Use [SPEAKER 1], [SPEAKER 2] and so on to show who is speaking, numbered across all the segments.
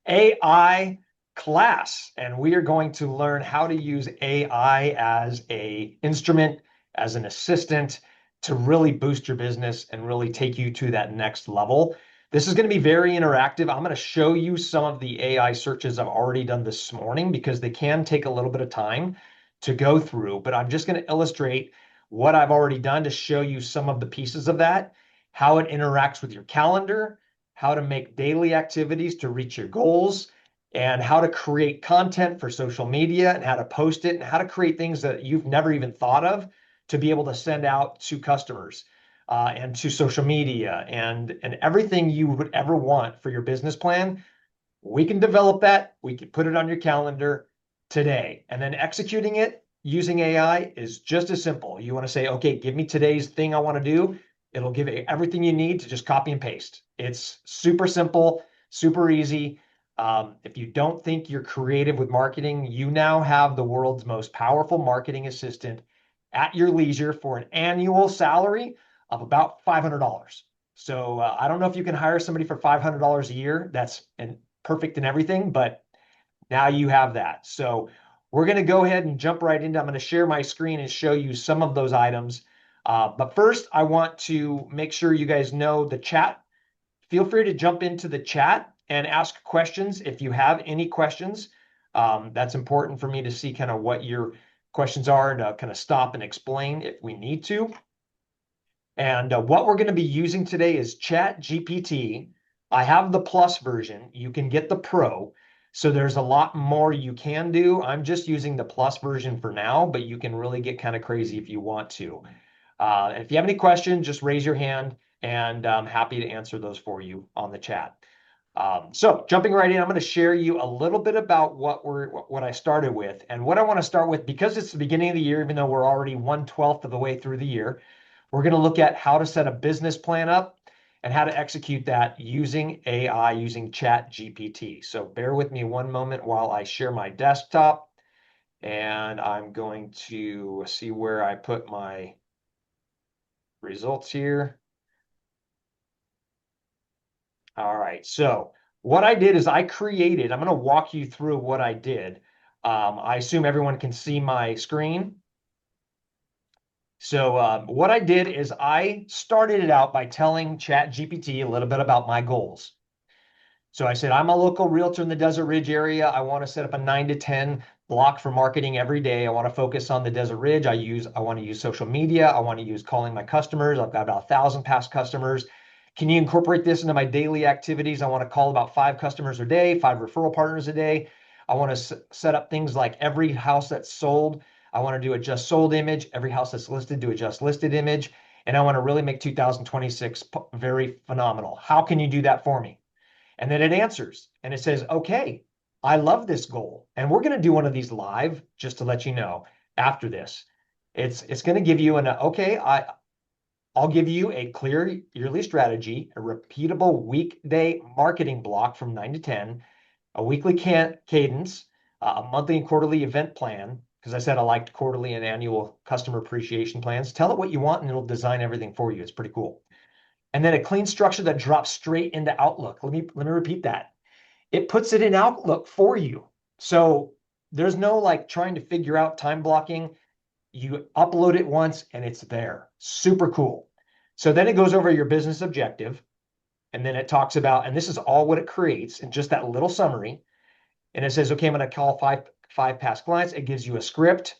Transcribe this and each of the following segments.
[SPEAKER 1] AI class, and we are going to learn how to use AI as a instrument, as an assistant to really boost your business and really take you to that next level. This is going to be very interactive. I'm going to show you some of the AI searches I've already done this morning because they can take a little bit of time to go through, but I'm just going to illustrate what I've already done to show you some of the pieces of that, how it interacts with your calendar, how to make daily activities to reach your goals, and how to create content for social media and how to post it and how to create things that you've never even thought of to be able to send out to customers and to social media and everything you would ever want for your business plan. We can develop that. We can put it on your calendar today. And then executing it using AI is just as simple. You want to say, okay, give me today's thing I want to do. It'll give you everything you need to just copy and paste. It's super simple, super easy. If you don't think you're creative with marketing, you now have the world's most powerful marketing assistant at your leisure for an annual salary of about $500. So I don't know if you can hire somebody for $500 a year. That's perfect in everything, but now you have that. So we're going to go ahead and jump right into. I'm going to share my screen and show you some of those items. But first, I want to make sure you guys know the chat. Feel free to jump into the chat and ask questions if you have any questions. That's important for me to see kind of what your questions are and to kind of stop and explain if we need to. And what we're going to be using today is ChatGPT. I have the plus version. You can get the pro. So there's a lot more you can do. I'm just using the plus version for now, but you can really get kind of crazy if you want to. If you have any questions, just raise your hand and I'm happy to answer those for you on the chat. So jumping right in, I'm going to share you a little bit about what I started with. And what I want to start with, because it's the beginning of the year, even though we're already 1/12 of the way through the year, we're going to look at how to set a business plan up and how to execute that using AI, using ChatGPT. So bear with me one moment while I share my desktop, and I'm going to see where I put my results here. All right, so what I did is I'm going to walk you through what I did. I assume everyone can see my screen. So what I did is I started it out by telling ChatGPT a little bit about my goals. So I said, I'm a local realtor in the Desert Ridge area. I want to set up a 9 to 10 block for marketing every day. I want to focus on the Desert Ridge. I want to use social media. I want to use calling my customers. I've got about 1,000 past customers. Can you incorporate this into my daily activities? I want to call about 5 customers a day, 5 referral partners a day. I want to set up things like every house that's sold, I want to do a just sold image. Every house that's listed, do a just listed image. And I want to really make 2026 very phenomenal. How can you do that for me? And then it answers and it says, okay, I love this goal. And we're going to do one of these live just to let you know after this. It's going to give you I'll give you a clear yearly strategy, a repeatable weekday marketing block from 9 to 10, a weekly cadence, a monthly and quarterly event plan, because I said I liked quarterly and annual customer appreciation plans. Tell it what you want and it'll design everything for you. It's pretty cool. And then a clean structure that drops straight into Outlook. Let me repeat that. It puts it in Outlook for you. So there's no like trying to figure out time blocking. You upload it once and it's there. Super cool. So then it goes over your business objective. And then it talks about, and this is all what it creates in just that little summary. And it says, okay, I'm going to call five past clients. It gives you a script.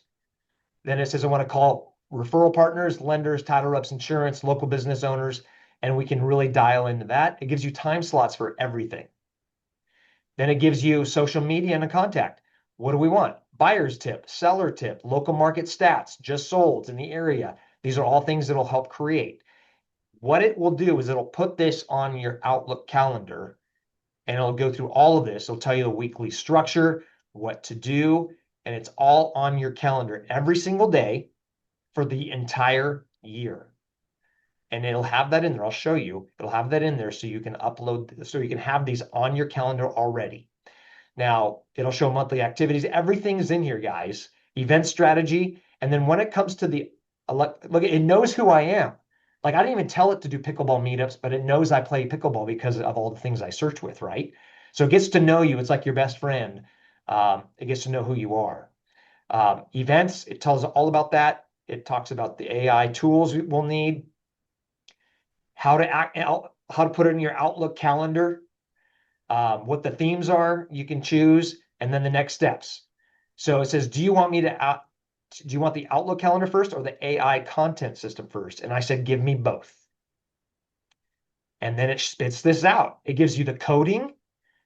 [SPEAKER 1] Then it says, I want to call referral partners, lenders, title reps, insurance, local business owners, and we can really dial into that. It gives you time slots for everything. Then it gives you social media and a contact. What do we want? Buyer's tip, seller tip, local market stats, just solds in the area. These are all things that'll help create. What it will do is it'll put this on your Outlook calendar and it'll go through all of this. It'll tell you the weekly structure, what to do, and it's all on your calendar every single day for the entire year. And it'll have that in there. I'll show you. It'll have that in there so you can upload, so you can have these on your calendar already. Now, it'll show monthly activities. Everything's in here, guys. Event strategy. And then when it comes to look, it knows who I am. I didn't even tell it to do pickleball meetups, but it knows I play pickleball because of all the things I search with, right? So it gets to know you. It's like your best friend. It gets to know who you are. Events, it tells all about that. It talks about the AI tools we'll need, how to put it in your Outlook calendar, what the themes are you can choose, and then the next steps. So it says, do you want the Outlook calendar first or the AI content system first? And I said, give me both. And then it spits this out. It gives you the coding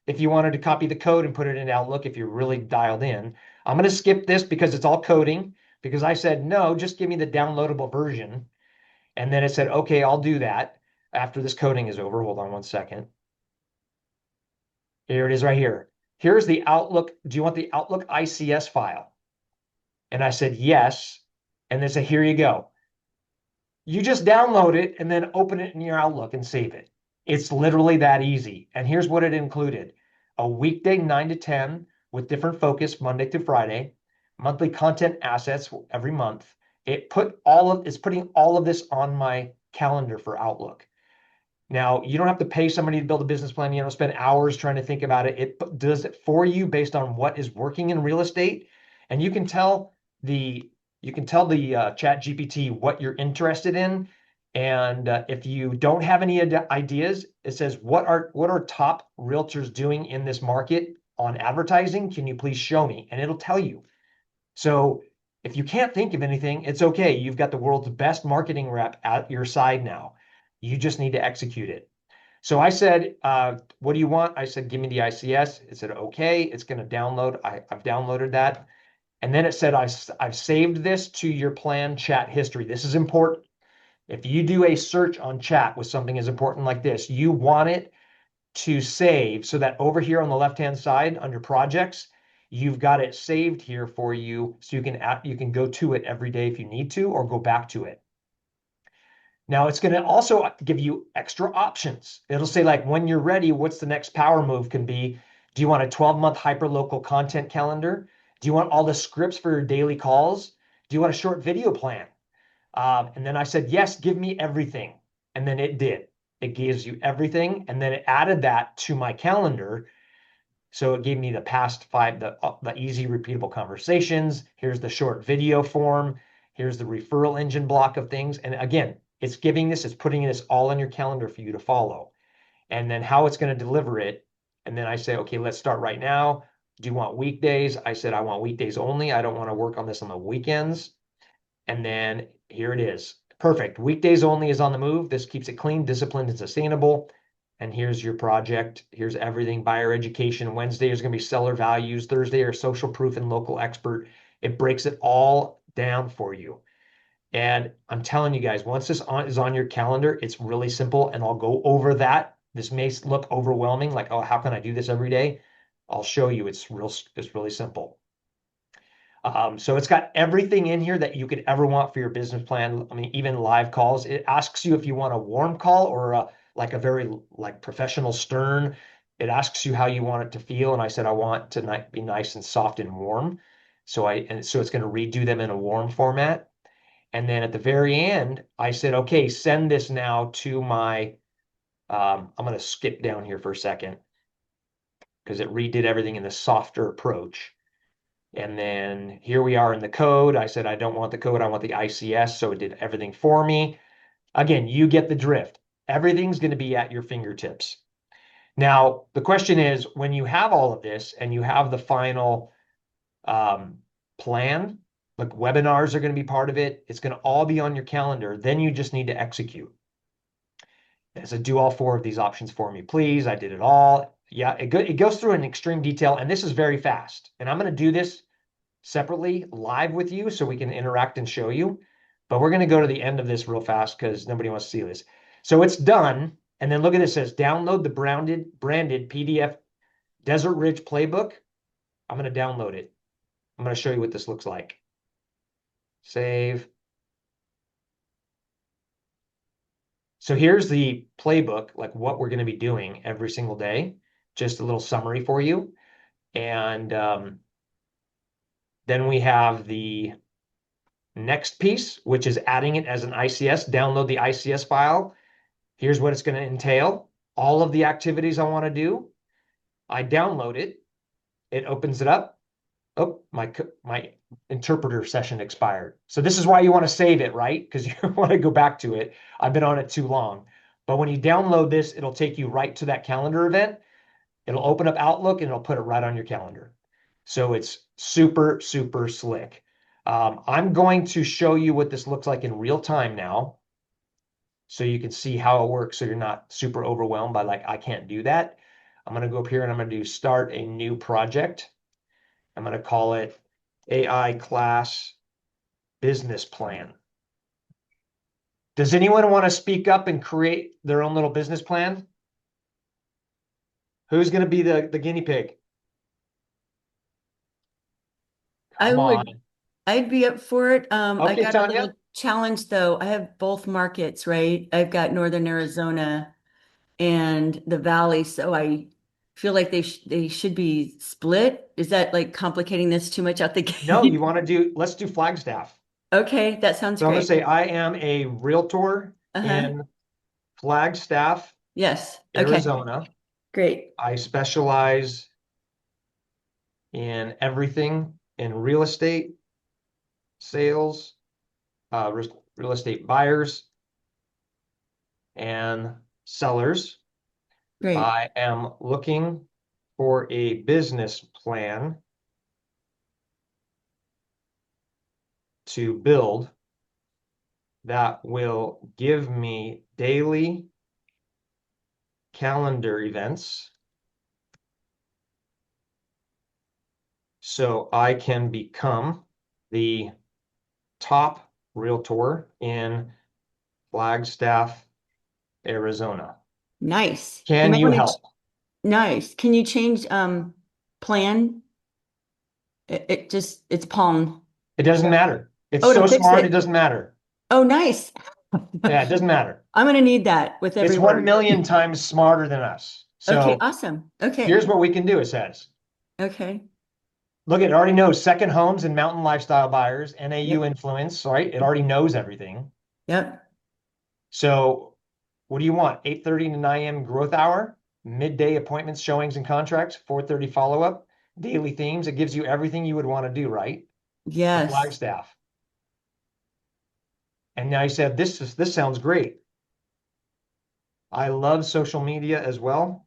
[SPEAKER 1] if you wanted to copy the code and put it in Outlook if you're really dialed in. I'm going to skip this because it's all coding, because I said, no, just give me the downloadable version. And then it said, okay, I'll do that after this coding is over. Hold on one second. Here it is right here. Here's the Outlook. Do you want the Outlook ICS file? And I said, yes. And they said, here you go. You just download it and then open it in your Outlook and save it. It's literally that easy. And here's what it included: a weekday 9 to 10 with different focus Monday through Friday, monthly content assets every month. It's putting all of this on my calendar for Outlook. Now, you don't have to pay somebody to build a business plan. You don't spend hours trying to think about it. It does it for you based on what is working in real estate. And the you can tell the Chat GPT what you're interested in. And if you don't have any ideas, it says, what are top realtors doing in this market on advertising? Can you please show me? And it'll tell you. So if you can't think of anything, it's okay. You've got the world's best marketing rep at your side now. You just need to execute it. So I said, what do you want? I said, give me the ICS. It said, okay, it's going to download. I've downloaded that. And then it said, I've saved this to your plan chat history. This is important. If you do a search on chat with something as important like this, you want it to save so that over here on the left-hand side under projects, you've got it saved here for you so you can go to it every day if you need to, or go back to it. Now it's going to also give you extra options. It'll say, like, when you're ready, what's the next power move can be. Do you want a 12-month hyper-local content calendar? Do you want all the scripts for your daily calls? Do you want a short video plan? And then I said, yes, give me everything. And then it did. It gives you everything. And then it added that to my calendar. So it gave me the past five, the easy repeatable conversations. Here's the short video form. Here's the referral engine block of things. And again, it's putting this all on your calendar for you to follow. And then how it's going to deliver it. And then I say, okay, let's start right now. Do you want weekdays? I said, I want weekdays only. I don't want to work on this on the weekends. And then here it is. Perfect. Weekdays only is on the move. This keeps it clean, disciplined, and sustainable. And here's your project. Here's everything. Buyer education. Wednesday is going to be seller values. Thursday are social proof and local expert. It breaks it all down for you. And I'm telling you guys, once this is on your calendar, it's really simple. And I'll go over that. This may look overwhelming, like, oh, how can I do this every day? I'll show you. It's really simple. So it's got everything in here that you could ever want for your business plan. I mean, even live calls. It asks you if you want a warm call or like a very like professional stern. It asks you how you want it to feel, and I said I want to be nice and soft and warm. So it's going to redo them in a warm format. And then at the very end, I said, okay, send this now to my. I'm going to skip down here for a second because it redid everything in the softer approach. And then here we are in the code. I said, I don't want the code. I want the ICS. So it did everything for me. Again, you get the drift. Everything's going to be at your fingertips. Now, the question is, when you have all of this and you have the final plan, like webinars are going to be part of it. It's going to all be on your calendar. Then you just need to execute. And so do all four of these options for me, please. I did it all. Yeah, it goes through in extreme detail, and this is very fast. And I'm going to do this separately live with you so we can interact and show you. But we're going to go to the end of this real fast because nobody wants to see this. So it's done. And then look at this. It says download the branded PDF Desert Ridge Playbook. I'm going to download it. I'm going to show you what this looks like. Save. So here's the playbook, like what we're going to be doing every single day. Just a little summary for you. And then we have the next piece, which is adding it as an ICS. Download the ICS file. Here's what it's going to entail. All of the activities I want to do. I download it. It opens it up. Oh, my interpreter session expired. So this is why you want to save it, right? Because you want to go back to it. I've been on it too long. But when you download this, it'll take you right to that calendar event. It'll open up Outlook and it'll put it right on your calendar. So it's super, super slick. I'm going to show you what this looks like in real time now, so you can see how it works, so you're not super overwhelmed by like, I can't do that. I'm going to go up here and I'm going to do start a new project. I'm going to call it AI class business plan. Does anyone want to speak up and create their own little business plan? Who's going to be the guinea pig?
[SPEAKER 2] I
[SPEAKER 1] Come
[SPEAKER 2] would,
[SPEAKER 1] on.
[SPEAKER 2] I'd be up for it. I
[SPEAKER 1] Okay,
[SPEAKER 2] got a
[SPEAKER 1] Tanya.
[SPEAKER 2] little challenge though. I have both markets, right? I've got Northern Arizona and the Valley, so I feel like they should be split. Is that like complicating this too much out the
[SPEAKER 1] No, you
[SPEAKER 2] gate?
[SPEAKER 1] want to do, let's do Flagstaff.
[SPEAKER 2] Okay, that sounds
[SPEAKER 1] So I'm going to
[SPEAKER 2] great.
[SPEAKER 1] say I am a realtor
[SPEAKER 2] Uh-huh.
[SPEAKER 1] in Flagstaff,
[SPEAKER 2] Yes. Okay,
[SPEAKER 1] Arizona.
[SPEAKER 2] great.
[SPEAKER 1] I specialize in everything in real estate, sales, real estate buyers, and sellers.
[SPEAKER 2] Great.
[SPEAKER 1] I am looking for a business plan to build that will give me daily calendar events so I can become the top realtor in Flagstaff, Arizona.
[SPEAKER 2] Nice. You
[SPEAKER 1] Can
[SPEAKER 2] might
[SPEAKER 1] you
[SPEAKER 2] want to
[SPEAKER 1] help?
[SPEAKER 2] nice. Can you change plan? It just it's Palm.
[SPEAKER 1] It doesn't matter. It's
[SPEAKER 2] Oh, it'll
[SPEAKER 1] so
[SPEAKER 2] fix
[SPEAKER 1] smart, it
[SPEAKER 2] it.
[SPEAKER 1] doesn't matter.
[SPEAKER 2] Oh, nice.
[SPEAKER 1] Yeah, it doesn't matter.
[SPEAKER 2] I'm gonna need that with
[SPEAKER 1] It's
[SPEAKER 2] every
[SPEAKER 1] 1
[SPEAKER 2] word.
[SPEAKER 1] million times smarter than us.
[SPEAKER 2] Okay,
[SPEAKER 1] So
[SPEAKER 2] awesome. Okay.
[SPEAKER 1] here's what we can do, it says.
[SPEAKER 2] Okay.
[SPEAKER 1] Look, it already knows second homes and mountain lifestyle buyers, NAU
[SPEAKER 2] Yep.
[SPEAKER 1] influence, right? It already knows everything.
[SPEAKER 2] Yep.
[SPEAKER 1] So what do you want? 8:30 to 9 a.m. growth hour, midday appointments, showings, and contracts, 4:30 follow-up, daily themes. It gives you everything you would want to do, right? For
[SPEAKER 2] Yes.
[SPEAKER 1] Flagstaff. And now you said, this sounds great. I love social media as well.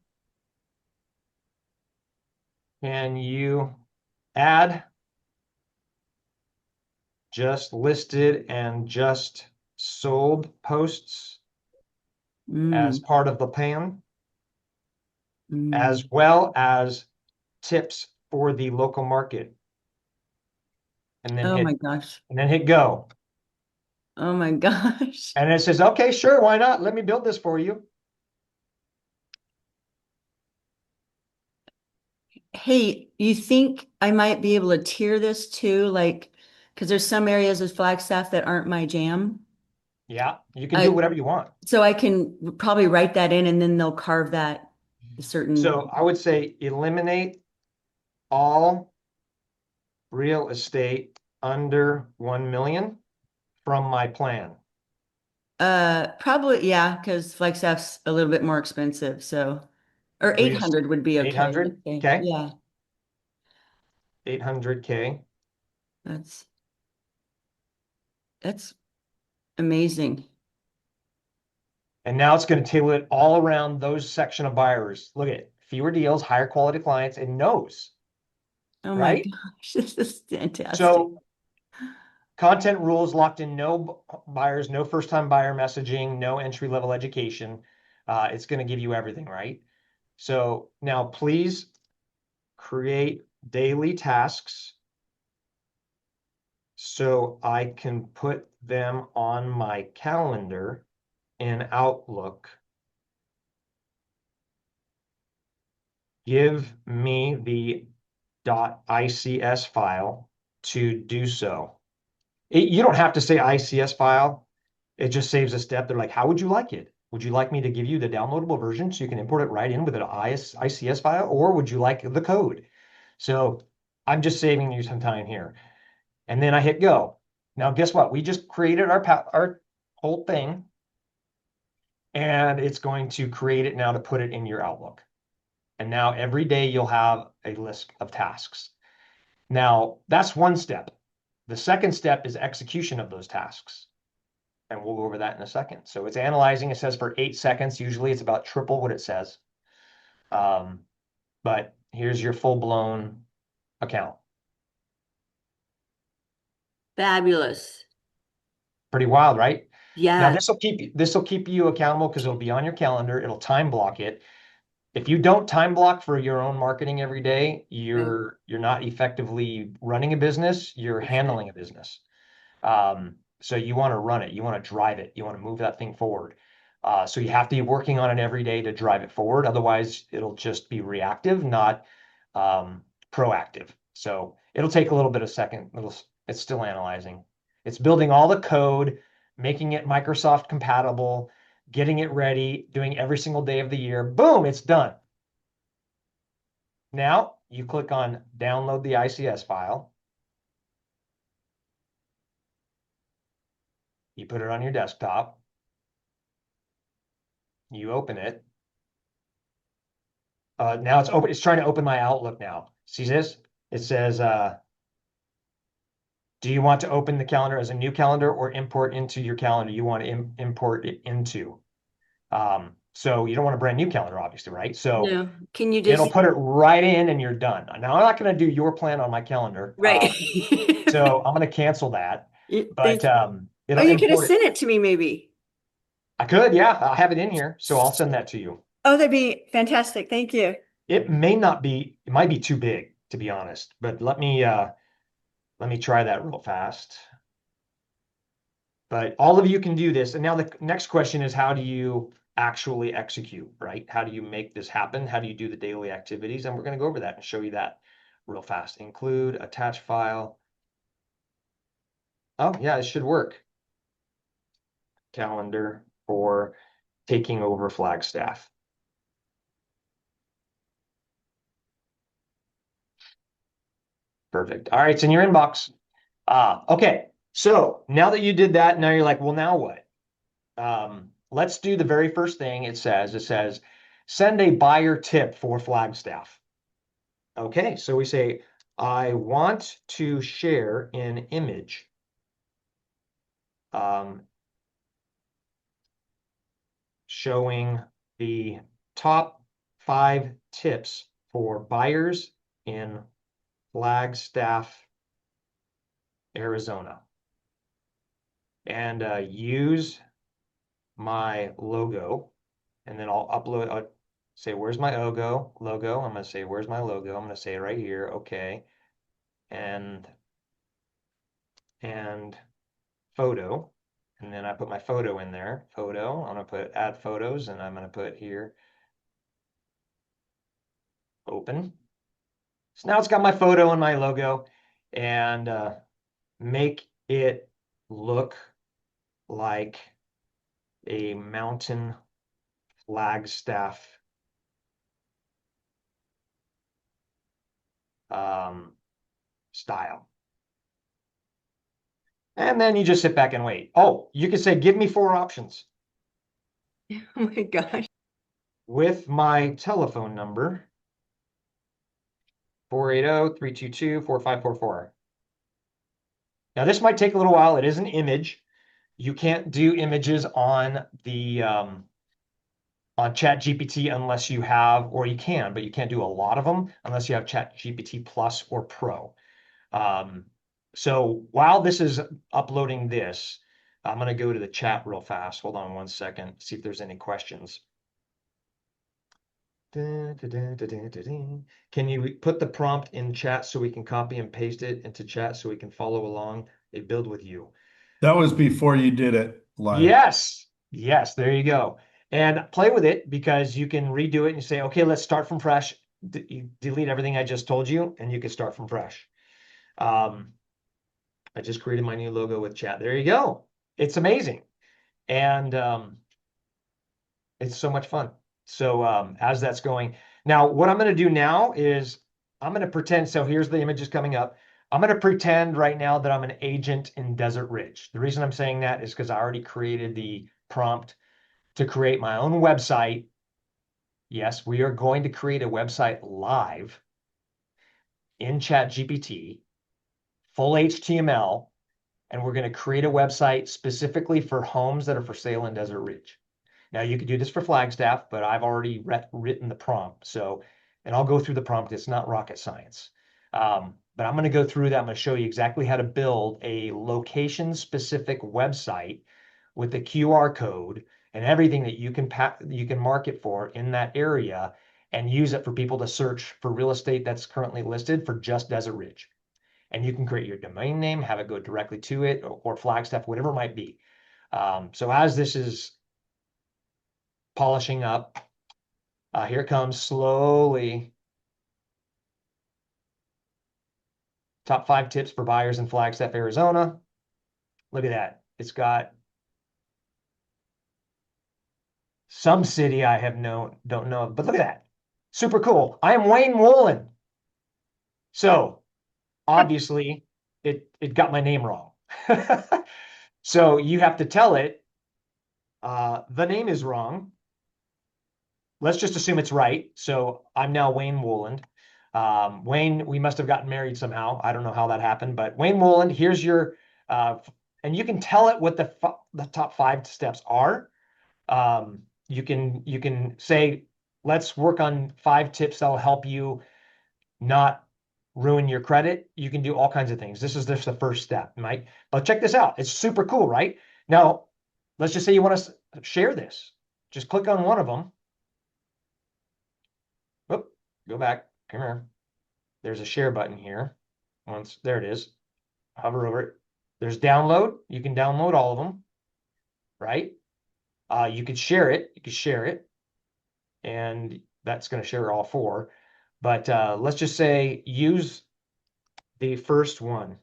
[SPEAKER 1] Can you add just listed and just sold posts as
[SPEAKER 2] Mm.
[SPEAKER 1] part of the plan,
[SPEAKER 2] Mm.
[SPEAKER 1] as well as tips for the local market, and then
[SPEAKER 2] Oh my
[SPEAKER 1] hit
[SPEAKER 2] gosh.
[SPEAKER 1] go.
[SPEAKER 2] Oh my gosh.
[SPEAKER 1] And it says, okay, sure, why not? Let me build this for you.
[SPEAKER 2] Hey, you think I might be able to tier this too? Like, because there's some areas of Flagstaff that aren't my jam.
[SPEAKER 1] Yeah, you can do
[SPEAKER 2] I
[SPEAKER 1] whatever you want.
[SPEAKER 2] so I can probably write that in and then they'll carve that a certain
[SPEAKER 1] So I would say eliminate all real estate under 1 million from my plan.
[SPEAKER 2] probably yeah, because Flagstaff's a little bit more expensive. So or
[SPEAKER 1] Real
[SPEAKER 2] 800 would be okay.
[SPEAKER 1] 800.
[SPEAKER 2] Okay.
[SPEAKER 1] Okay.
[SPEAKER 2] Yeah,
[SPEAKER 1] 800K.
[SPEAKER 2] that's that's amazing.
[SPEAKER 1] And now it's going to tailor it all around those section of buyers. Look at it. Fewer deals, higher quality clients, and knows,
[SPEAKER 2] Oh my
[SPEAKER 1] right?
[SPEAKER 2] gosh, this is fantastic.
[SPEAKER 1] So content rules locked in, no buyers, no first time buyer messaging, no entry level education. It's going to give you everything, right? So now please create daily tasks so I can put them on my calendar in Outlook. Give me the .ics file to do so. You don't have to say ICS file. It just saves a step. They're like, how would you like it? Would you like me to give you the downloadable version so you can import it right in with an ICS file, or would you like the code? So I'm just saving you some time here. And then I hit go. Now, guess what? We just created our whole thing, and it's going to create it now to put it in your Outlook. And now every day you'll have a list of tasks. Now, that's one step. The second step is execution of those tasks. And we'll go over that in a second. So it's analyzing. It says for 8 seconds. Usually it's about triple what it says. Um, but here's your full-blown account.
[SPEAKER 2] Fabulous.
[SPEAKER 1] Pretty wild, right? Now
[SPEAKER 2] Yeah,
[SPEAKER 1] this will keep you accountable because it'll be on your calendar. It'll time block it. If you don't time block for your own marketing every day,
[SPEAKER 2] right.
[SPEAKER 1] you're not effectively running a business, you're
[SPEAKER 2] That's right.
[SPEAKER 1] handling a business. So you want to run it, you want to drive it, you want to move that thing forward. So you have to be working on it every day to drive it forward. Otherwise, it'll just be reactive, not proactive. So it'll take a little bit of second. It's still analyzing. It's building all the code, making it Microsoft compatible, getting it ready, doing every single day of the year. Boom, it's done. Now you click on download the ICS file. You put it on your desktop. You open it. Now it's open. It's trying to open my Outlook now. See this? It says, do you want to open the calendar as a new calendar or import into your calendar? You want to import it into. So you don't want a brand new calendar, obviously, right? So
[SPEAKER 2] No, can you
[SPEAKER 1] it'll
[SPEAKER 2] just,
[SPEAKER 1] put it right in and you're done. Now I'm not going to do your plan on my calendar.
[SPEAKER 2] right.
[SPEAKER 1] So I'm going to cancel that, but
[SPEAKER 2] There's, oh,
[SPEAKER 1] it'll
[SPEAKER 2] you could have
[SPEAKER 1] import it.
[SPEAKER 2] sent it to me maybe.
[SPEAKER 1] I could, yeah, I have it in here. So I'll send that to you.
[SPEAKER 2] Oh, that'd be fantastic. Thank you.
[SPEAKER 1] It may not be, it might be too big, to be honest, but let me try that real fast. But all of you can do this. And now the next question is how do you actually execute, right? How do you make this happen? How do you do the daily activities? And we're going to go over that and show you that real fast. Include, attach file. Oh, yeah, it should work. Calendar for taking over Flagstaff. Perfect. All right, it's in your inbox. Okay. So now that you did that, now you're like, well, now what? Let's do the very first thing it says, send a buyer tip for Flagstaff. Okay, so we say, I want to share an image um, showing the top 5 tips for buyers in Flagstaff, Arizona. And use my logo. And then I'll say, where's my logo? I'm going to say, where's my logo? I'm going to say right here. Okay. And and photo. And then I put my photo in there. Photo. I'm going to put add photos and I'm going to put here open. So now it's got my photo and my logo and make it look like a mountain Flagstaff um, style. And then you just sit back and wait. Oh, you can say, give me 4 options
[SPEAKER 2] Oh my gosh.
[SPEAKER 1] with my telephone number, 480-322-4544. Now, this might take a little while. It is an image. You can't do images on ChatGPT unless you have, or you can, but you can't do a lot of them unless you have ChatGPT Plus or Pro. Um, so while this is uploading this, I'm going to go to the chat real fast. Hold on 1 second, see if there's any questions. Can you put the prompt in chat so we can copy and paste it into chat so we can follow along a build with you?
[SPEAKER 3] That was before you did it live.
[SPEAKER 1] Yes. Yes, there you go. And play with it because you can redo it and you say, okay, let's start from fresh. You delete everything I just told you and you can start from fresh. Um, I just created my new logo with chat. There you go. It's amazing. And it's so much fun. So as that's going, now what I'm going to do now is I'm going to pretend. So here's the images coming up. I'm going to pretend right now that I'm an agent in Desert Ridge. The reason I'm saying that is because I already created the prompt to create my own website Yes, we are going to create a website live in ChatGPT, full HTML, and we're going to create a website specifically for homes that are for sale in Desert Ridge. Now, you could do this for Flagstaff, but I've already written the prompt. So, and I'll go through the prompt. It's not rocket science. But I'm going to go through that. I'm going to show you exactly how to build a location-specific website with the QR code and everything that you can market for in that area and use it for people to search for real estate that's currently listed for just Desert Ridge. And you can create your domain name, have it go directly to it, or Flagstaff, whatever it might be. So as this is polishing up, here it comes slowly. Top 5 tips for buyers in Flagstaff, Arizona. Look at that. It's got some city I don't know, but look at that. Super cool. I am Wayne Wolin. So obviously it got my name wrong. So you have to tell it the name is wrong. Let's just assume it's right. So I'm now Wayne Woland. Wayne, we must have gotten married somehow. I don't know how that happened, but Wayne Woland, here's your, and you can tell it what the top 5 steps are. You can say, let's work on 5 tips that'll help you not ruin your credit. You can do all kinds of things. This is just the first step, right? But check this out. It's super cool, right? Now, let's just say you want to share this. Just click on one of them. Whoop, go back. Come here. There's a share button here. Once there it is. Hover over it. There's download. You can download all of them, right? You could share it. You could share it, and that's going to share all 4. But let's just say use the first one.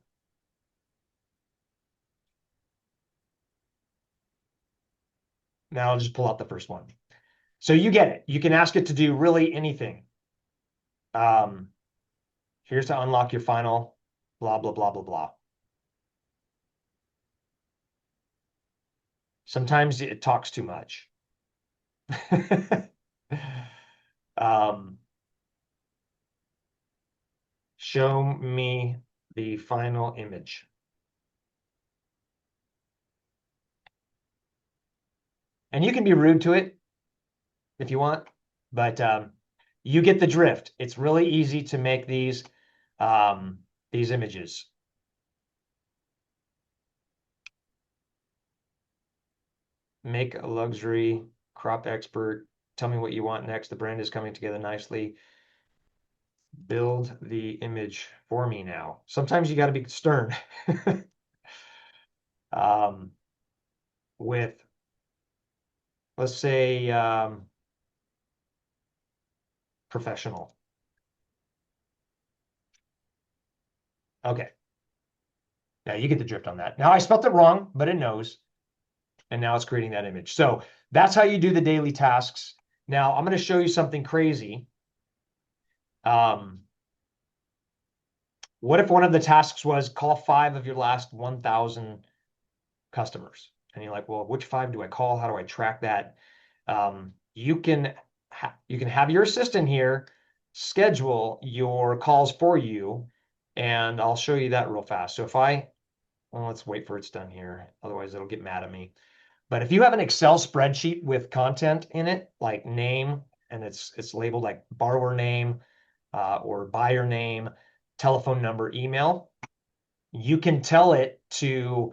[SPEAKER 1] Now I'll just pull out the first one. So you get it. You can ask it to do really anything. Here's to unlock your final blah, blah, blah, blah, blah. Sometimes it talks too much. Show me the final image. And you can be rude to it if you want, but you get the drift. It's really easy to make these images. Make a luxury crop expert. Tell me what you want next. The brand is coming together nicely. Build the image for me now. Sometimes you got to be stern. With, let's say, professional. Okay. Now you get the drift on that. Now I spelt it wrong, but it knows. And now it's creating that image. So that's how you do the daily tasks. Now I'm going to show you something crazy. What if one of the tasks was call 5 of your last 1,000 customers? And you're like, well, which 5 do I call? How do I track that? You can have your assistant here schedule your calls for you, and I'll show you that real fast. So if well, let's wait for it's done here. Otherwise, it'll get mad at me. But if you have an Excel spreadsheet with content in it, like name, and it's labeled like borrower name or buyer name, telephone number, email, you can tell it to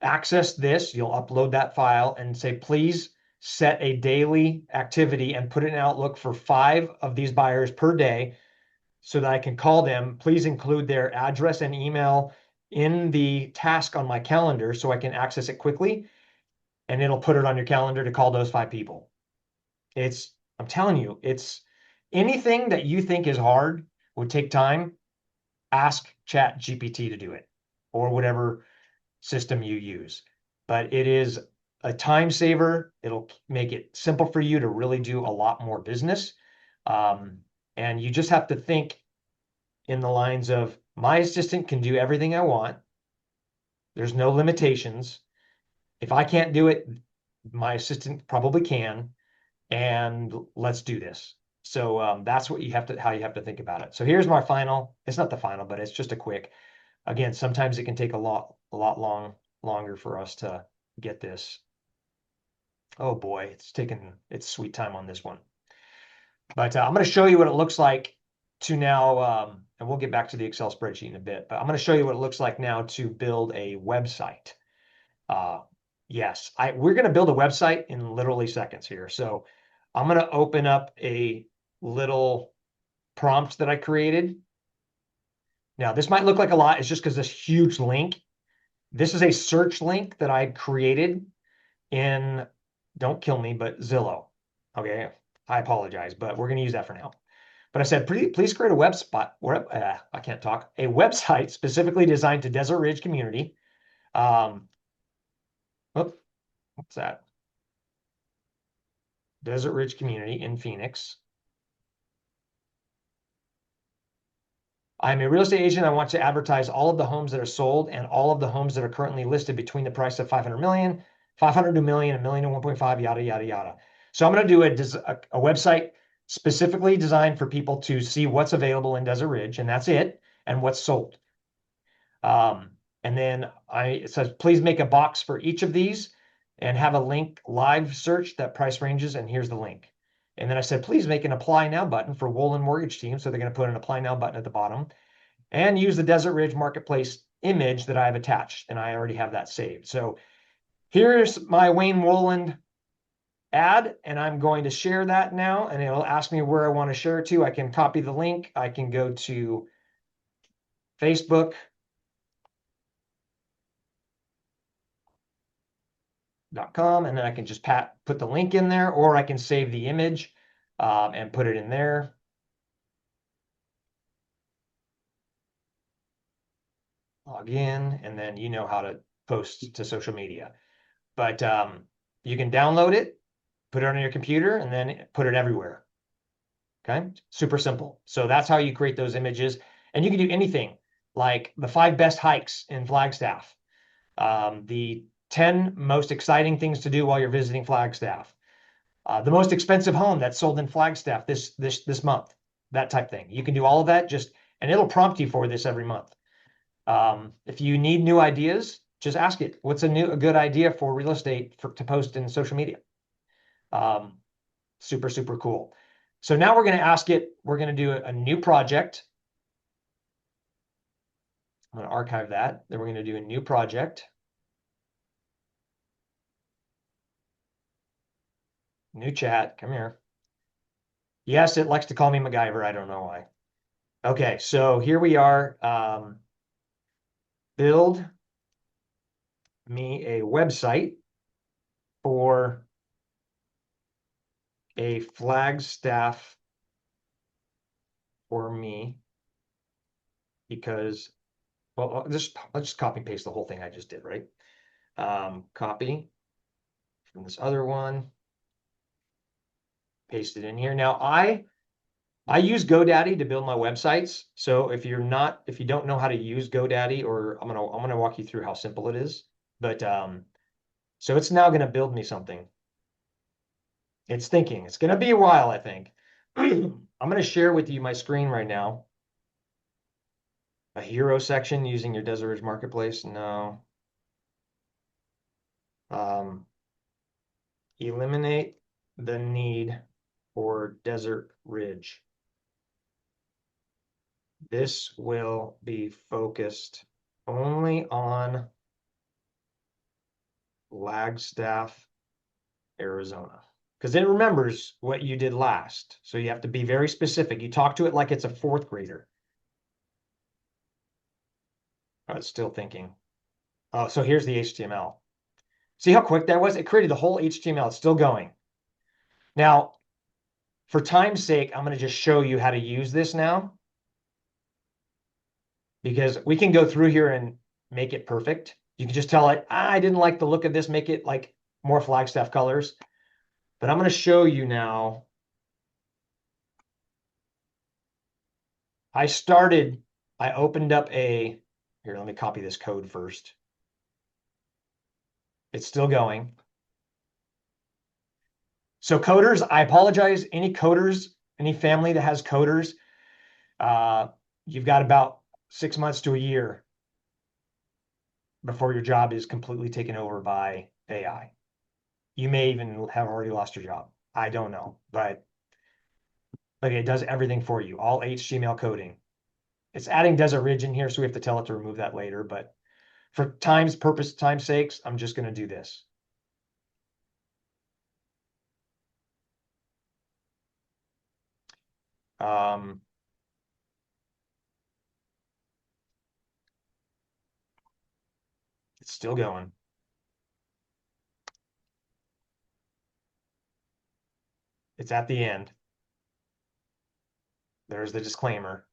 [SPEAKER 1] access this. You'll upload that file and say, please set a daily activity and put it in Outlook for 5 of these buyers per day so that I can call them. Please include their address and email in the task on my calendar so I can access it quickly. And it'll put it on your calendar to call those 5 people. I'm telling you, it's anything that you think is hard, would take time, ask ChatGPT to do it, or whatever system you use. But it is a time saver. It'll make it simple for you to really do a lot more business. And you just have to think in the lines of, my assistant can do everything I want. There's no limitations. If I can't do it, my assistant probably can. and let's do this. So that's what you have to, how you have to think about it. So here's my final. It's not the final, but it's just a quick. Again, sometimes it can take a lot longer for us to get this. Oh boy, it's taken its sweet time on this one. But I'm going to show you what it looks like to now, and we'll get back to the Excel spreadsheet in a bit, but I'm going to show you what it looks like now to build a website. Yes, we're going to build a website in literally seconds here. So I'm going to open up a little prompt that I created. Now, this might look like a lot. It's just because this huge link. This is a search link that I created in, don't kill me, but Zillow. Okay, I apologize, but we're going to use that for now. But I said, please create a I can't talk, a website specifically designed to Desert Ridge community. What's that? Desert Ridge community in Phoenix. I'm a real estate agent. I want to advertise all of the homes that are sold and all of the homes that are currently listed between the price of 500 million, 500 to a million, a million to 1.5, yada, yada, yada. So I'm going to do a website specifically designed for people to see what's available in Desert Ridge, and that's it, and what's sold. And then it says, please make a box for each of these and have a link live search that price ranges, and here's the link. And then I said, please make an apply now button for Woolen Mortgage Team. So they're going to put an apply now button at the bottom and use the Desert Ridge Marketplace image that I have attached. And I already have that saved. So here's my Wayne Woolen ad, and I'm going to share that now. And it'll ask me where I want to share it to. I can copy the link. I can go to Facebook.com, and then I can just put the link in there, or I can save the image and put it in there. Log in, and then you know how to post to social media. But you can download it, put it on your computer, and then put it everywhere. Okay, super simple. So that's how you create those images. And you can do anything like the 5 best hikes in Flagstaff, the 10 most exciting things to do while you're visiting Flagstaff, the most expensive home that's sold in Flagstaff this month, that type thing. You can do all of that and it'll prompt you for this every month. If you need new ideas, just ask it. What's a good idea for real estate to post in social media? Super, super cool. So now we're going to ask it, we're going to do a new project. I'm going to archive that. Then we're going to do a new project. New chat, come here. Yes, it likes to call me MacGyver. I don't know why. Okay, so here we are. Build me a website for a Flagstaff for me, because, well, let's just copy and paste the whole thing I just did, right? Copy from this other one, paste it in here. Now I use GoDaddy to build my websites. So if you don't know how to use GoDaddy, or I'm gonna walk you through how simple it is. But so it's now gonna build me something. It's thinking. It's gonna be a while, I think. I'm gonna share with you my screen right now. A hero section using your Desert Ridge Marketplace. No. Eliminate the need for Desert Ridge. This will be focused only on Flagstaff, Arizona, because it remembers what you did last. So you have to be very specific. You talk to it like it's a 4th grader. Oh, it's still thinking. Oh, so here's the HTML. See how quick that was? It created the whole HTML. It's still going. Now, for time's sake, I'm going to just show you how to use this now, because we can go through here and make it perfect. You can just tell it, I didn't like the look of this, make it like more Flagstaff colors. But I'm going to show you now. I opened up here, let me copy this code first. It's still going. So coders, I apologize. Any coders, any family that has coders, uh, you've got about 6 months to a year before your job is completely taken over by AI. You may even have already lost your job. I don't know, but like it does everything for you, all HTML coding. It's adding Desert Ridge in here, so we have to tell it to remove that later. But for time's sakes, I'm just going to do this. Um, it's still going. It's at the end. There's the disclaimer.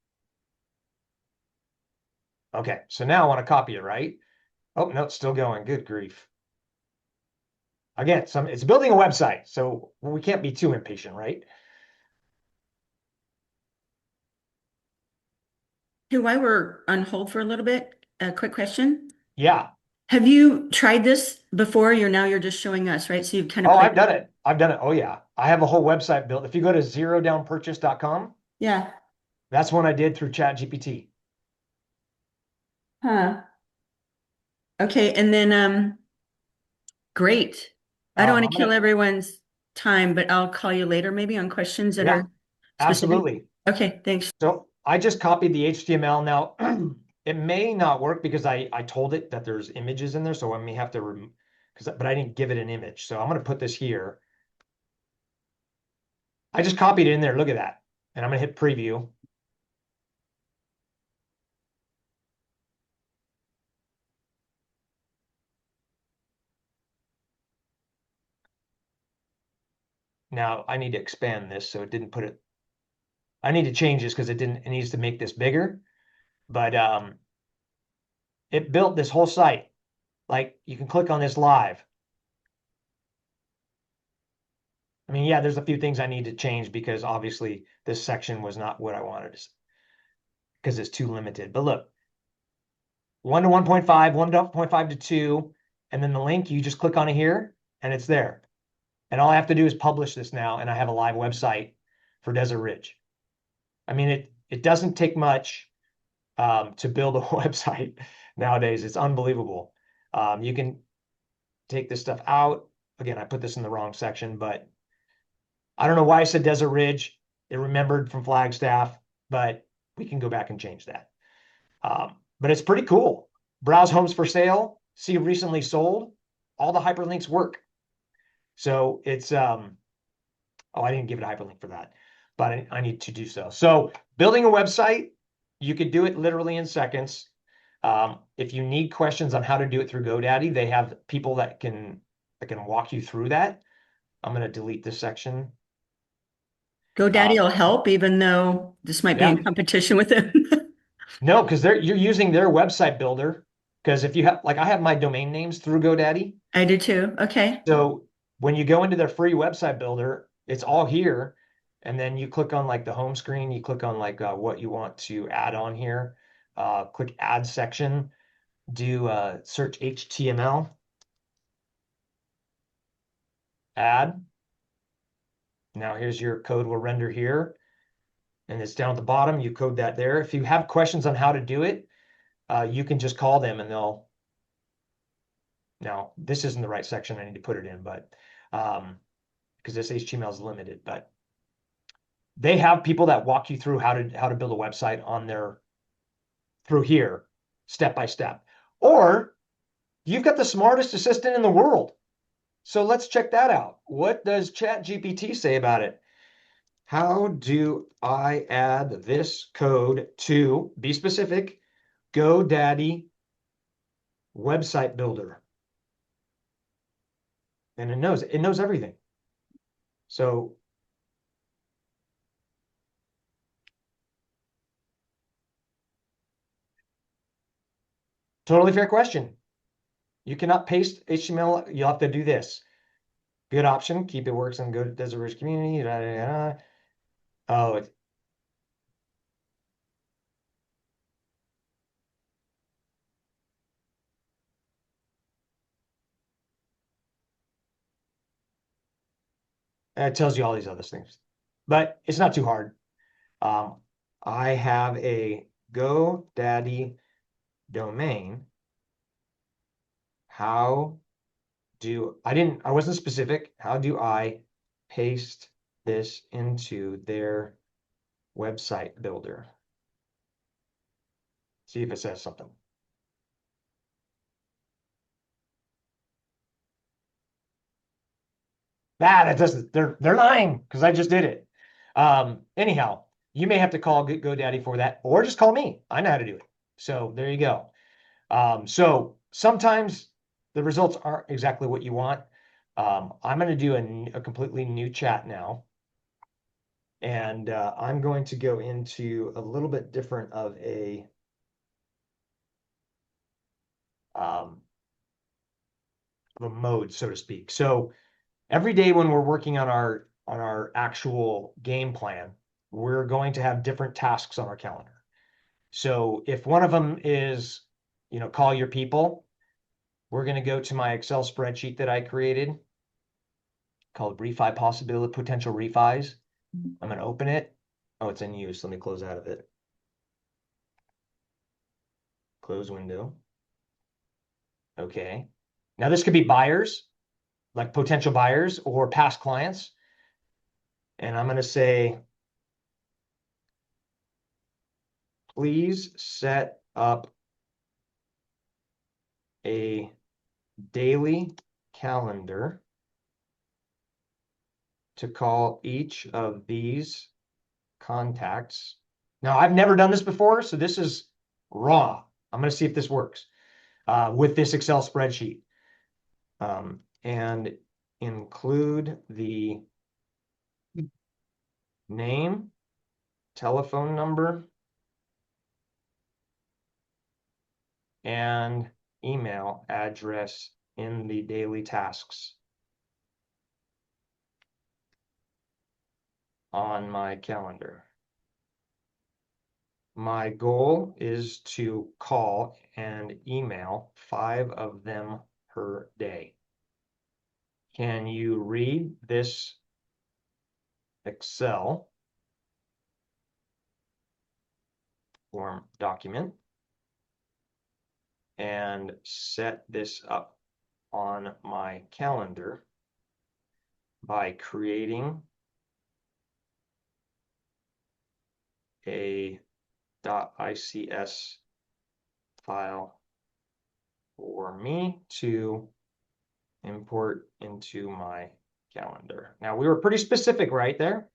[SPEAKER 1] Okay, so now I want to copy it, right? Oh, no, it's still going. Good grief. Again, it's building a website, so we can't be too impatient, right?
[SPEAKER 2] Hey, while we're on hold for a little bit, a quick question.
[SPEAKER 1] Yeah.
[SPEAKER 2] Have you tried this before? You're just showing us, right? So you've kind of
[SPEAKER 1] Oh,
[SPEAKER 2] played.
[SPEAKER 1] I've done it. I've done it. Oh, yeah. I have a whole website built. If you go to zerodownpurchase.com,
[SPEAKER 2] Yeah.
[SPEAKER 1] that's one I did through ChatGPT.
[SPEAKER 2] Huh. Okay. And then, great. I don't want
[SPEAKER 1] I'm
[SPEAKER 2] to kill
[SPEAKER 1] gonna,
[SPEAKER 2] everyone's time, but I'll call you later maybe on questions that
[SPEAKER 1] yeah,
[SPEAKER 2] are specific.
[SPEAKER 1] absolutely.
[SPEAKER 2] Okay. Thanks.
[SPEAKER 1] So I just copied the HTML. Now, it may not work because I told it that there's images in there, so I may have to remove, but I didn't give it an image. So I'm gonna put this here. I just copied it in there. Look at that. And I'm gonna hit preview. Now I need to expand this so it didn't put it. I need to change this because it needs to make this bigger. But it built this whole site. Like you can click on this live. I mean, yeah, there's a few things I need to change because obviously this section was not what I wanted because it's too limited. But look, 1 to 1.5, 1.5 to 2, and then the link, you just click on it here and it's there. And all I have to do is publish this now, and I have a live website for Desert Ridge. I mean, it doesn't take much to build a website nowadays. It's unbelievable. You can take this stuff out. Again, I put this in the wrong section, but I don't know why I said Desert Ridge. It remembered from Flagstaff, but we can go back and change that. But it's pretty cool. Browse homes for sale, see recently sold. All the hyperlinks work. So it's oh, I didn't give it a hyperlink for that, but I need to do so. So building a website, you could do it literally in seconds. If you need questions on how to do it through GoDaddy, they have people that can walk you through that. I'm going to delete this section.
[SPEAKER 2] GoDaddy
[SPEAKER 1] Um,
[SPEAKER 2] will help, even though this might be
[SPEAKER 1] yeah,
[SPEAKER 2] in competition with them.
[SPEAKER 1] no, because you're using their website builder. Because if you have, like, I have my domain names through GoDaddy.
[SPEAKER 2] I do too. Okay.
[SPEAKER 1] So when you go into their free website builder, it's all here. And then you click on like the home screen, you click on like what you want to add on here. Click add section, do search HTML, add. Now here's your code will render here. And it's down at the bottom. You code that there. If you have questions on how to do it, you can just call them and they'll. Now, this isn't the right section I need to put it in, but because this HTML is limited, but they have people that walk you through how to build a website on their through here, step by step. Or you've got the smartest assistant in the world. So let's check that out. What does ChatGPT say about it? How do I add this code to, be specific, GoDaddy website builder? And it knows everything. So totally fair question. You cannot paste HTML. You'll have to do this. Good option. Keep it works and go to Desert Ridge Community. Da, da, da, da. Oh, It tells you all these other things, but it's not too hard. Um, I have a GoDaddy domain. How I wasn't specific. How do I paste this into their website builder? See if it says something. That doesn't, they're lying because I just did it. Anyhow, you may have to call GoDaddy for that, or just call me. I know how to do it. So there you go. So sometimes the results aren't exactly what you want. I'm going to do a completely new chat now. And I'm going to go into a little bit different um, of a mode, so to speak. So every day when we're working on our actual game plan, we're going to have different tasks on our calendar. So if one of them is, call your people, we're going to go to my Excel spreadsheet that I created called refi possibility potential refis. I'm going to open it. Oh, it's in use. Let me close out of it. Close window. Okay. Now this could be buyers, like potential buyers or past clients. And I'm going to say, please set up a daily calendar to call each of these contacts. Now, I've never done this before, so this is raw. I'm going to see if this works with this Excel spreadsheet. And include the name, telephone number, and email address in the daily tasks on my calendar. My goal is to call and email 5 of them per day. Can you read this Excel form document and set this up on my calendar by creating a .ics file for me to import into my calendar. Now, we were pretty specific right there.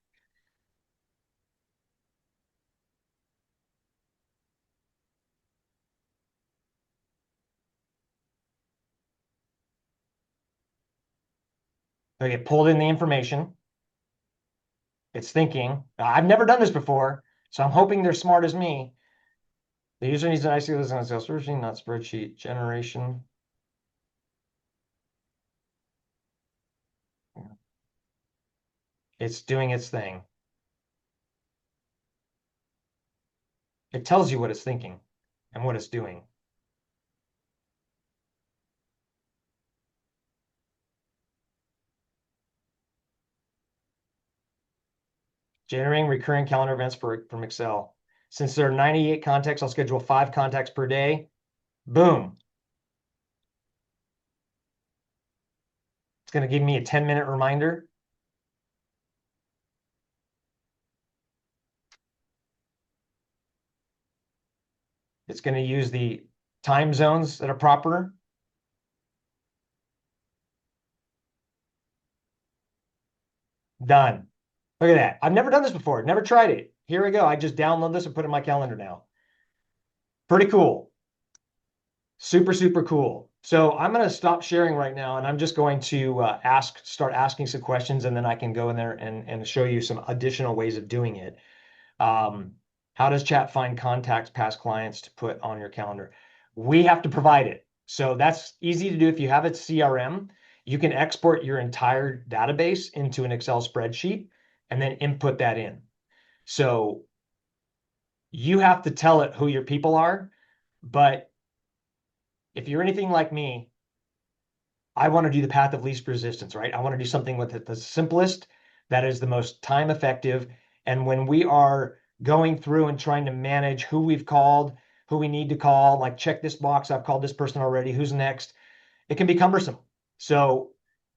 [SPEAKER 1] Okay, pulled in the information. It's thinking. I've never done this before, so I'm hoping they're smart as me. The user needs an IC list on sales spreadsheet, not spreadsheet generation. It's doing its thing. It tells you what it's thinking and what it's doing. Generating recurring calendar events from Excel. Since there are 98 contacts, I'll schedule 5 contacts per day. Boom. It's going to give me a 10-minute reminder. It's going to use the time zones that are proper. Done. Look at that. I've never done this before. Never tried it. Here we go. I just download this and put it in my calendar now. Pretty cool. Super, super cool. So I'm going to stop sharing right now, and I'm just going to start asking some questions, and then I can go in there and show you some additional ways of doing it. How does chat find contacts, past clients to put on your calendar? We have to provide it. So that's easy to do. If you have a CRM, you can export your entire database into an Excel spreadsheet and then input that in. So you have to tell it who your people are, but if you're anything like me, I want to do the path of least resistance, right? I want to do something with it the simplest, That is the most time effective. And when we are going through and trying to manage who we've called, who we need to call, like check this box, I've called this person already, who's next, it can be cumbersome. So,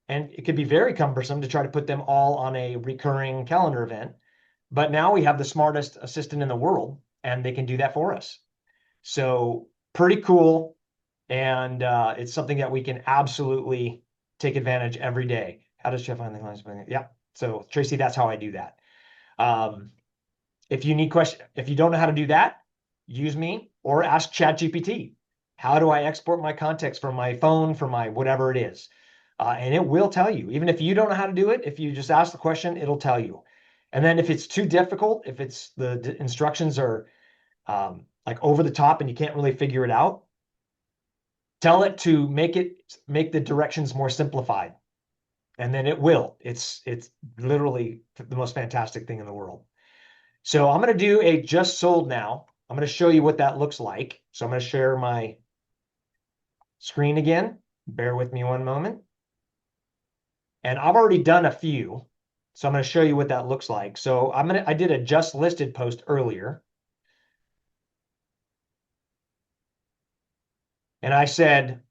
[SPEAKER 1] and it could be very cumbersome to try to put them all on a recurring calendar event. But now we have the smartest assistant in the world, and they can do that for us. So pretty cool. And it's something that we can absolutely take advantage every day. How does Jeff find the clients? Yeah. So Tracy, that's how I do that. Um, if you need if you don't know how to do that, use me or ask ChatGPT. How do I export my context from my phone, from my whatever it is? And it will tell you. Even if you don't know how to do it, if you just ask the question, it'll tell you. And then if it's too difficult, if it's the instructions are like over the top and you can't really figure it out, tell it to make the directions more simplified, and then it will. It's literally the most fantastic thing in the world. So I'm going to do a just sold now. I'm going to show you what that looks like. So I'm going to share my screen again. Bear with me one moment. And I've already done a few. So I'm going to show you what that looks like. So I did a just listed post earlier. And I said,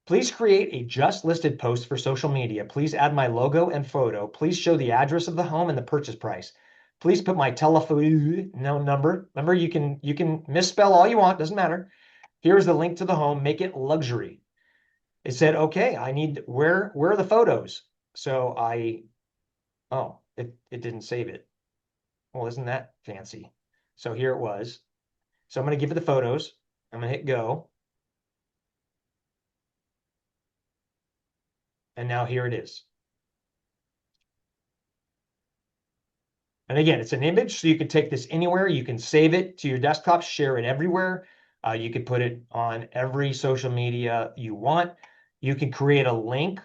[SPEAKER 1] please create a just listed post for social media. Please add my logo and photo. Please show the address of the home and the purchase price. Please put my telephone number. Remember, you can misspell all you want, doesn't matter. Here's the link to the home. Make it luxury. It said, okay, I need where are the photos? So it didn't save it. Well, isn't that fancy? So here it was. So I'm going to give it the photos. I'm going to hit go. And now here it is. And again, it's an image, so you can take this anywhere. You can save it to your desktop, share it everywhere. You could put it on every social media you want. You can create a link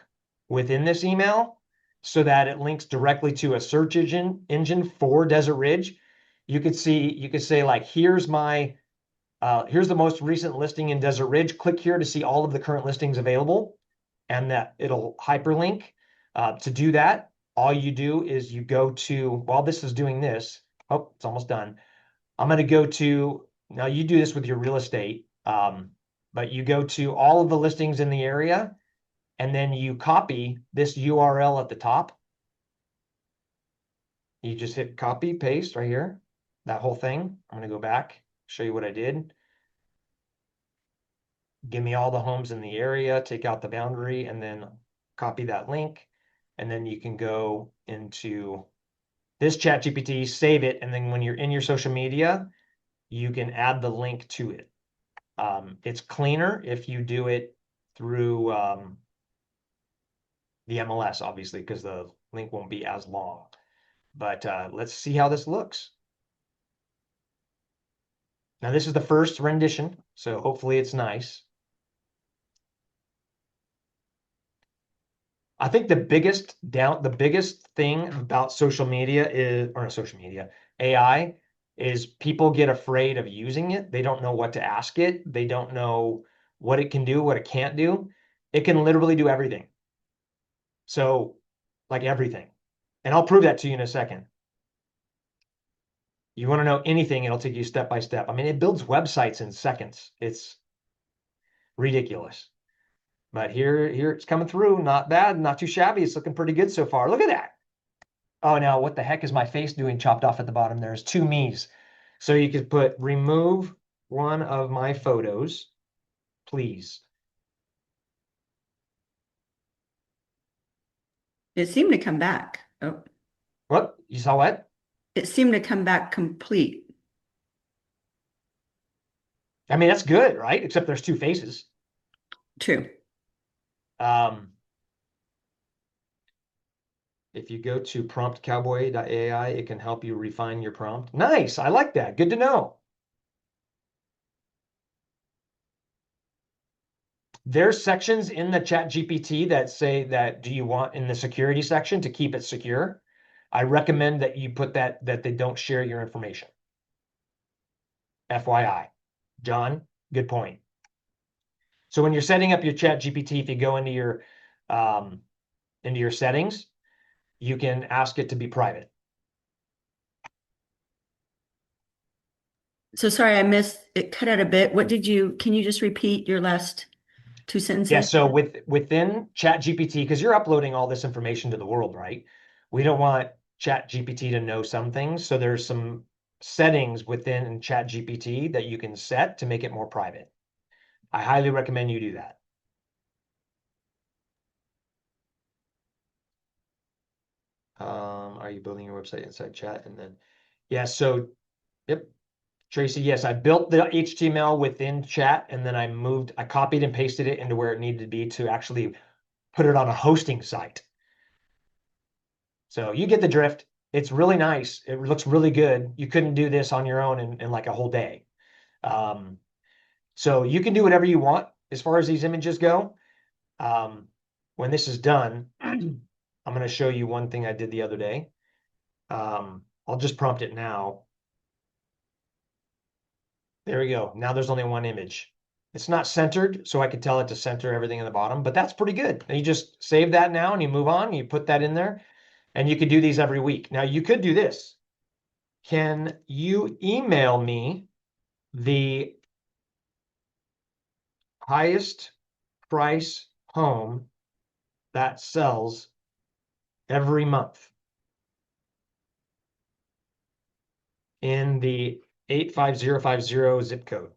[SPEAKER 1] within this email so that it links directly to a search engine for Desert Ridge. You could say like, here's the most recent listing in Desert Ridge. Click here to see all of the current listings available, and that it'll hyperlink. To do that, all you do is you go to, while this is doing this, oh, it's almost done. I'm going to go to, now you do this with your real estate, but you go to all of the listings in the area, and then you copy this URL at the top. You just hit copy, paste right here, that whole thing. I'm going to go back, show you what I did. Give me all the homes in the area, take out the boundary, and then copy that link. And then you can go into this ChatGPT, save it, and then when you're in your social media, you can add the link to it. It's cleaner if you do it through the MLS, obviously, because the link won't be as long. But let's see how this looks. Now, this is the first rendition, so hopefully it's nice. I think the biggest thing about social media is, or not social media, AI, is people get afraid of using it. They don't know what to ask it. They don't know what it can do, what it can't do. It can literally do everything. So, like everything. And I'll prove that to you in a second. You want to know anything, it'll take you step by step. I mean, it builds websites in seconds. It's ridiculous. But here it's coming through. Not bad, not too shabby. It's looking pretty good so far. Look at that. Oh, now what the heck is my face doing chopped off at the bottom? There's two me's. So you could put remove one of my photos, please.
[SPEAKER 2] It seemed to come back. Oh,
[SPEAKER 1] What? You saw what?
[SPEAKER 2] it seemed to come back complete.
[SPEAKER 1] I mean, that's good, right? Except there's two faces.
[SPEAKER 2] True.
[SPEAKER 1] If you go to promptcowboy.ai, it can help you refine your prompt. Nice. I like that. Good to know. There's sections in the ChatGPT that say that do you want in the security section to keep it secure? I recommend that you put that they don't share your information. FYI. John, good point. So when you're setting up your ChatGPT, if you go into your settings, you can ask it to be private.
[SPEAKER 2] So sorry, I missed it, cut out a bit. Can you just repeat your last two
[SPEAKER 1] Yeah,
[SPEAKER 2] sentences?
[SPEAKER 1] so within ChatGPT, because you're uploading all this information to the world, right? We don't want ChatGPT to know some things. So there's some settings within ChatGPT that you can set to make it more private. I highly recommend you do that. Are you building your website inside chat? And then, yeah, so, yep, Tracy, yes, I built the HTML within chat and then I copied and pasted it into where it needed to be to actually put it on a hosting site. So you get the drift. It's really nice. It looks really good. You couldn't do this on your own in like a whole day. Um, so you can do whatever you want as far as these images go. Um, when this is done, I'm going to show you one thing I did the other day. I'll just prompt it now. There we go. Now there's only one image. It's not centered, so I could tell it to center everything in the bottom, but that's pretty good. And you just save that now and you move on, you put that in there, and you could do these every week. Now you could do this. Can you email me the highest price home that sells every month in the 85050 zip code?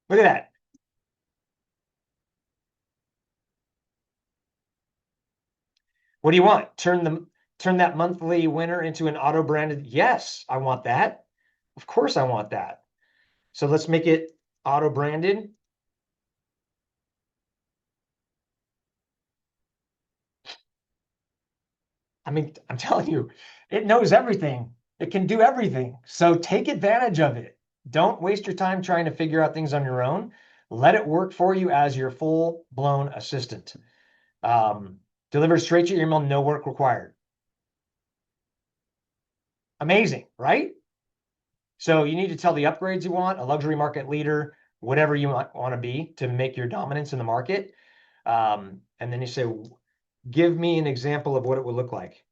[SPEAKER 1] Look at that. What do you want? Turn that monthly winner into an auto branded? Yes, I want that. Of course I want that. So let's make it auto branded. I mean, I'm telling you, it knows everything. It can do everything. So take advantage of it. Don't waste your time trying to figure out things on your own. Let it work for you as your full-blown assistant. Um, Deliver straight to your email, no work required. Amazing, right? So you need to tell the upgrades you want, a luxury market leader, whatever you want to be to make your dominance in the market. And then you say, give me an example of what it would look like.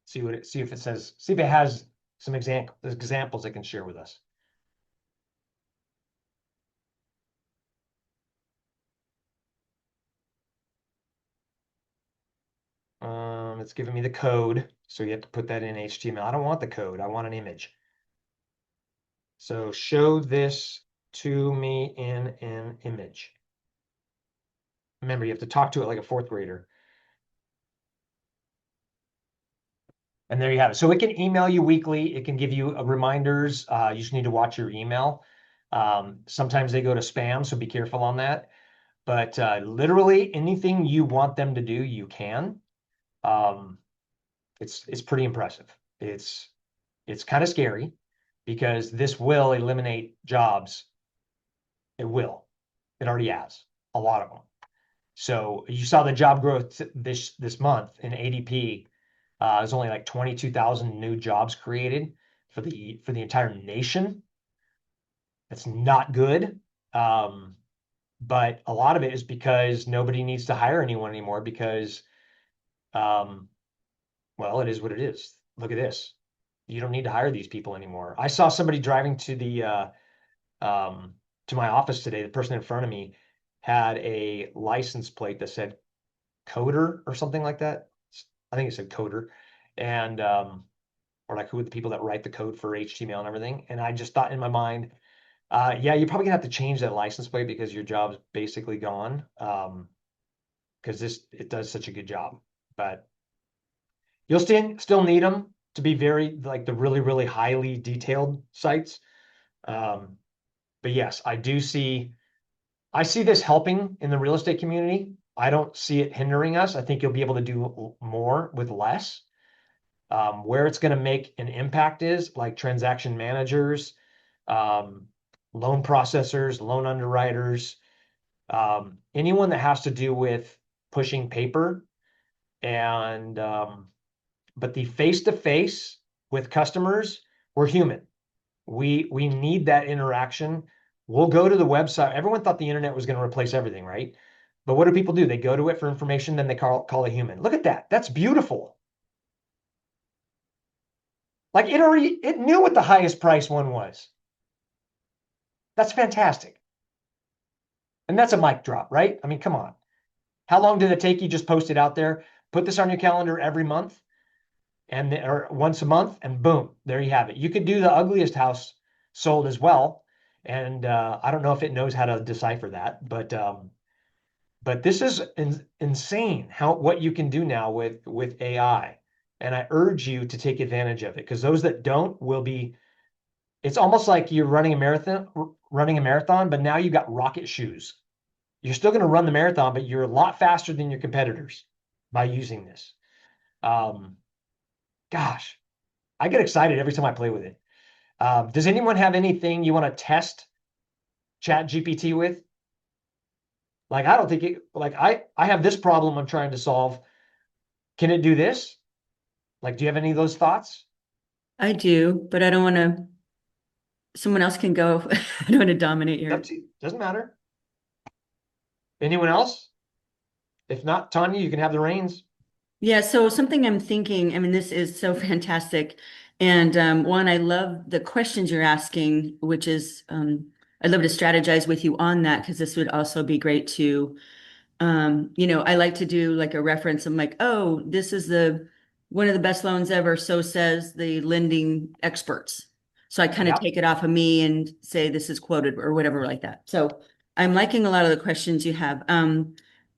[SPEAKER 1] See if it says, see if it has some examples it can share with us. It's giving me the code, so you have to put that in HTML. I don't want the code, I want an image. So show this to me in an image. Remember, you have to talk to it like a fourth grader. And there you have it. So it can email you weekly. It can give you reminders. You just need to watch your email. Sometimes they go to spam, so be careful on that. But literally anything you want them to do, you can. Um, it's pretty impressive. It's kind of scary because this will eliminate jobs. It will. It already has a lot of them. So you saw the job growth this month in ADP. There's only like 22,000 new jobs created for the entire nation. That's not good. Um, but a lot of it is because nobody needs to hire anyone anymore because, um, well, it is what it is. Look at this. You don't need to hire these people anymore. I saw somebody driving um, to my office today. The person in front of me had a license plate that said coder or something like that. I think it said coder. And or like who are the people that write the code for HTML and everything. And I just thought in my mind, yeah, you're probably gonna have to change that license plate because your job's basically gone. Because it does such a good job. But you'll still need them to be very like the really, really highly detailed sites. Um, but yes, I see this helping in the real estate community. I don't see it hindering us. I think you'll be able to do more with less. Where it's going to make an impact is like transaction managers, um, loan processors, loan underwriters, anyone that has to do with pushing paper and but the face-to-face with customers, we're human. We need that interaction. We'll go to the website. Everyone thought the internet was going to replace everything, right? But what do people do? They go to it for information, then they call a human. Look at that. That's beautiful. Like it knew what the highest price one was. That's fantastic. And that's a mic drop, right? I mean, come on. How long did it take you just post it out there? Put this on your calendar every month or once a month, and boom, there you have it. You could do the ugliest house sold as well. And I don't know if it knows how to decipher that, but this is insane what you can do now with AI. And I urge you to take advantage of it because those that don't will be. It's almost like you're running a marathon, but now you got rocket shoes. You're still going to run the marathon, but you're a lot faster than your competitors by using this. Um, Gosh, I get excited every time I play with it. Does anyone have anything you want to test ChatGPT with? Like, I don't think like I have this problem I'm trying to solve. Can it do this? Like, do you have any of those thoughts?
[SPEAKER 2] I do, but I don't want to, someone else can go. I don't want to dominate
[SPEAKER 1] It's up
[SPEAKER 2] your.
[SPEAKER 1] to you. Doesn't matter. Anyone else? If not, Tanya, you can have the reins.
[SPEAKER 2] Yeah, so something I'm thinking, I mean, this is so fantastic. And one, I love the questions you're asking, which is, I'd love to strategize with you on that because this would also be great to I like to do like a reference. I'm like, oh, this is the one of the best loans ever. So says the lending experts. So I kind of
[SPEAKER 1] Yeah.
[SPEAKER 2] take it off of me and say this is quoted or whatever like that. So I'm liking a lot of the questions you have.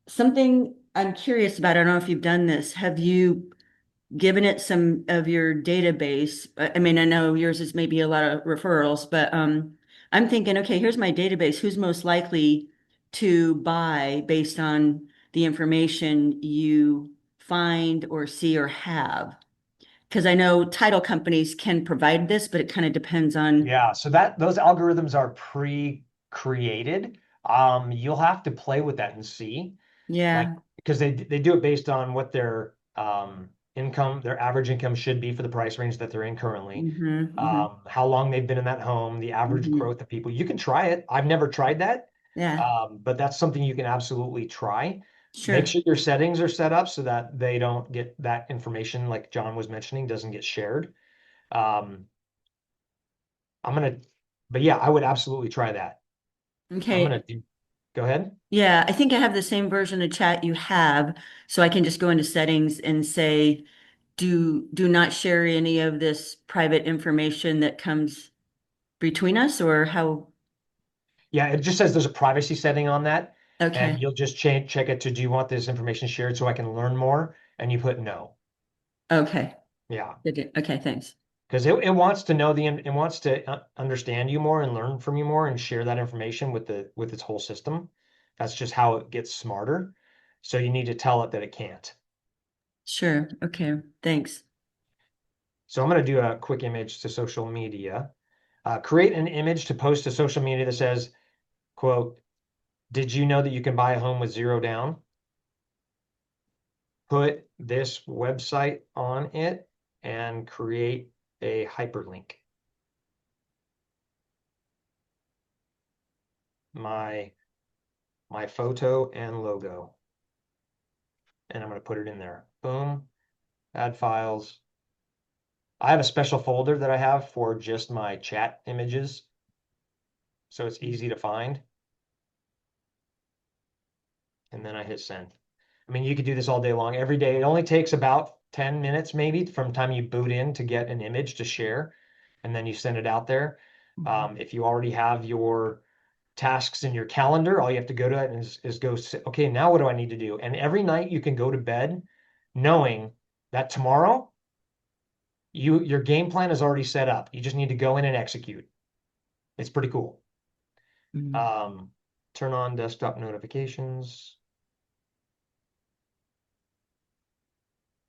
[SPEAKER 2] Something I'm curious about, I don't know if you've done this. Have you given it some of your database? I mean, I know yours is maybe a lot of referrals, but I'm thinking, okay, here's my database. Who's most likely to buy based on the information you find or see or have? Because I know title companies can provide this, but it kind of depends on,
[SPEAKER 1] Yeah. So those algorithms are pre-created. You'll have to play with that and see. Like
[SPEAKER 2] yeah.
[SPEAKER 1] because they do it based on what their income, their average income should be for the price range that they're in currently,
[SPEAKER 2] Hmm.
[SPEAKER 1] how long they've been in that home, the average
[SPEAKER 2] Hmm.
[SPEAKER 1] growth of people. You can try it. I've never tried that,
[SPEAKER 2] Yeah,
[SPEAKER 1] but that's something you can absolutely try. Make
[SPEAKER 2] sure.
[SPEAKER 1] sure your settings are set up so that they don't get that information, like John was mentioning, doesn't get shared. Um, I'm gonna, but yeah, I would absolutely try that. I'm
[SPEAKER 2] Okay.
[SPEAKER 1] gonna do, go ahead.
[SPEAKER 2] Yeah, I think I have the same version of chat you have, so I can just go into settings and say, do not share any of this private information that comes between us, or how?
[SPEAKER 1] Yeah, it just says there's a privacy setting on that, and
[SPEAKER 2] Okay.
[SPEAKER 1] you'll just check it to do you want this information shared so I can learn more? And you put no.
[SPEAKER 2] Okay.
[SPEAKER 1] Yeah,
[SPEAKER 2] Okay, thanks.
[SPEAKER 1] because it wants to know it wants to understand you more and learn from you more and share that information with its whole system. That's just how it gets smarter. So you need to tell it that it can't.
[SPEAKER 2] Sure. Okay, thanks.
[SPEAKER 1] So I'm going to do a quick image to social media. Create an image to post to social media that says, quote, "Did you know that you can buy a home with zero down? Put this website on it and create a hyperlink. My my photo and logo, and I'm going to put it in there. Boom, add files. I have a special folder that I have for just my chat images, so it's easy to find. And then I hit send. I mean, you could do this all day long, every day. It only takes about 10 minutes maybe from time you boot in to get an image to share, and then you send it out there.
[SPEAKER 2] Mhm.
[SPEAKER 1] If you already have your tasks in your calendar, all you have to go to it is go, okay, now what do I need to do? And every night you can go to bed knowing that tomorrow your game plan is already set up. You just need to go in and execute. It's pretty cool.
[SPEAKER 2] Mhm.
[SPEAKER 1] Um, Turn on desktop notifications.